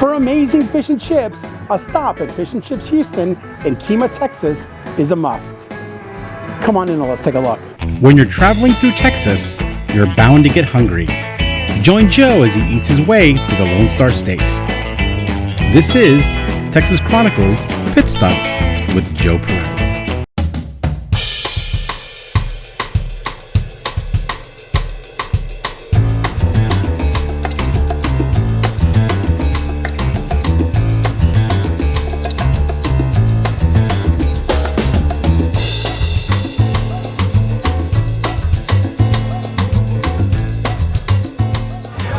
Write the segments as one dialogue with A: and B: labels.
A: For amazing fish and chips, a stop at Fish and Chips Houston in Kemah, Texas is a must. Come on in and let's take a look.
B: When you're traveling through Texas, you're bound to get hungry. Join Joe as he eats his way through the Lone Star State. This is Texas Chronicles Pit Stop with Joe Perez.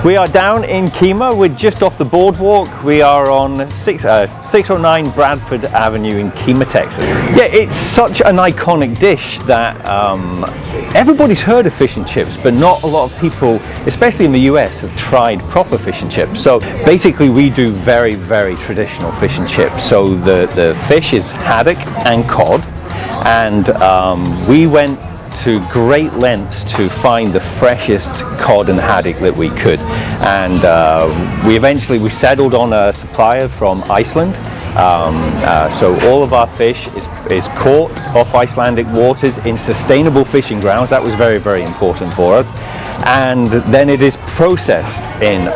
C: We are down in Kemah. We're just off the boardwalk. We are on 609 Bradford Avenue in Kemah, Texas. Yeah, it's such an iconic dish that everybody's heard of fish and chips, but not a lot of people, especially in the US, have tried proper fish and chips. So basically we do very, very traditional fish and chips. So the fish is haddock and cod, and we went to great lengths to find the freshest cod and haddock that we could, and we settled on a supplier from Iceland. So all of our fish is caught off Icelandic waters in sustainable fishing grounds. That was very, very important for us. And then it is processed in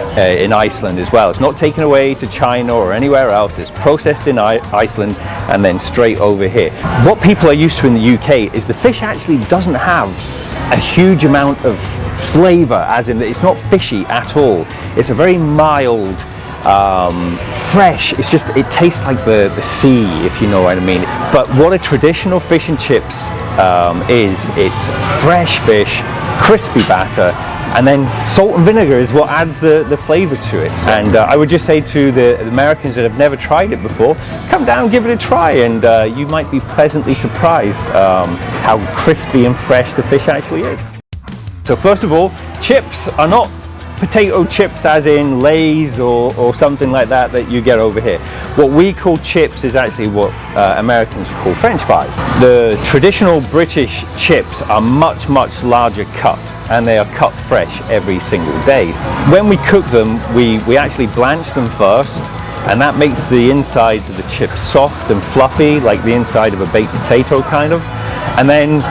C: Iceland as well. It's not taken away to China or anywhere else. It's processed in Iceland and then straight over here. What people are used to in the UK is the fish actually doesn't have a huge amount of flavor, as in it's not fishy at all. It's a very mild, fresh. It tastes like the sea, if you know what I mean. But what a traditional fish and chips it's fresh fish, crispy batter, and then salt and vinegar is what adds the flavor to it. And I would just say to the Americans that have never tried it before, come down, give it a try, and you might be pleasantly surprised how crispy and fresh the fish actually is. So first of all, chips are not potato chips as in Lay's or something like that you get over here. What we call chips is actually what Americans call French fries. The traditional British chips are much, much larger cut, and they are cut fresh every single day. When we cook them, we actually blanch them first, and that makes the insides of the chips soft and fluffy, like the inside of a baked potato kind of. And then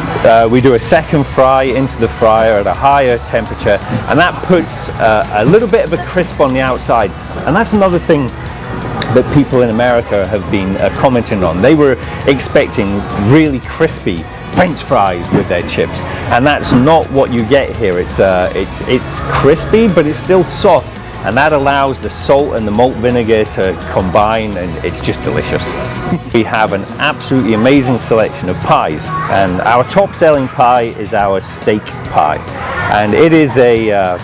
C: we do a second fry into the fryer at a higher temperature, and that puts a little bit of a crisp on the outside. And that's another thing that people in America have been commenting on. They were expecting really crispy French fries with their chips, and that's not what you get here. It's crispy, but it's still soft, and that allows the salt and the malt vinegar to combine, and it's just delicious. We have an absolutely amazing selection of pies, and our top selling pie is our steak pie, and it is a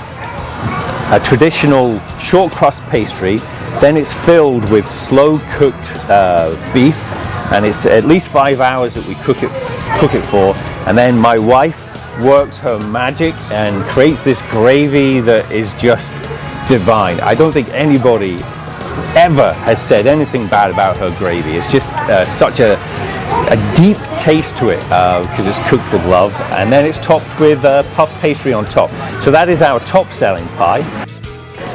C: traditional short crust pastry. Then it's filled with slow cooked beef, and it's at least 5 hours that we cook it for, and then my wife works her magic and creates this gravy that is just divine. I don't think anybody ever has said anything bad about her gravy. It's just such a deep taste to it because it's cooked with love, and then it's topped with puff pastry on top. So that is our top selling pie.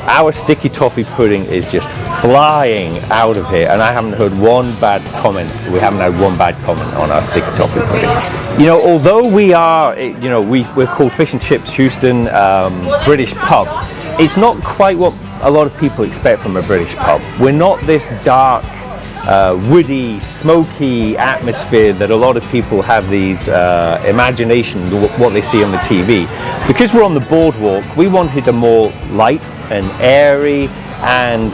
C: Our sticky toffee pudding is just flying out of here, and I haven't heard one bad comment. We haven't had one bad comment on our sticky toffee pudding. You know, although we are, we're called Fish and Chips Houston British pub, it's not quite what a lot of people expect from a British pub. We're not this dark, woody, smoky atmosphere that a lot of people have these imagination, what they see on the TV. Because we're on the boardwalk, we wanted a more light and airy and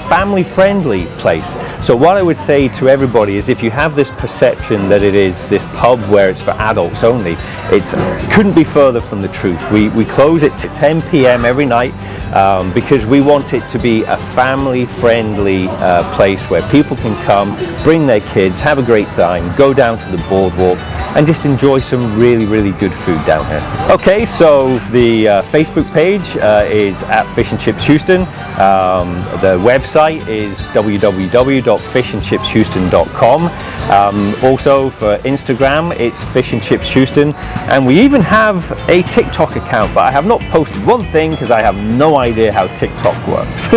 C: family-friendly place. So what I would say to everybody is, if you have this perception that it is this pub where it's for adults only, it couldn't be further from the truth. We close it at 10 p.m. every night because we want it to be a family-friendly place where people can come, bring their kids, have a great time, go down to the boardwalk, and just enjoy some really, really good food down here. Okay, so the Facebook page is at Fish and Chips Houston. The website is www.fishandchipshouston.com. Also for Instagram, it's Fish and Chips Houston, and we even have a TikTok account, but I have not posted one thing because I have no idea how TikTok works.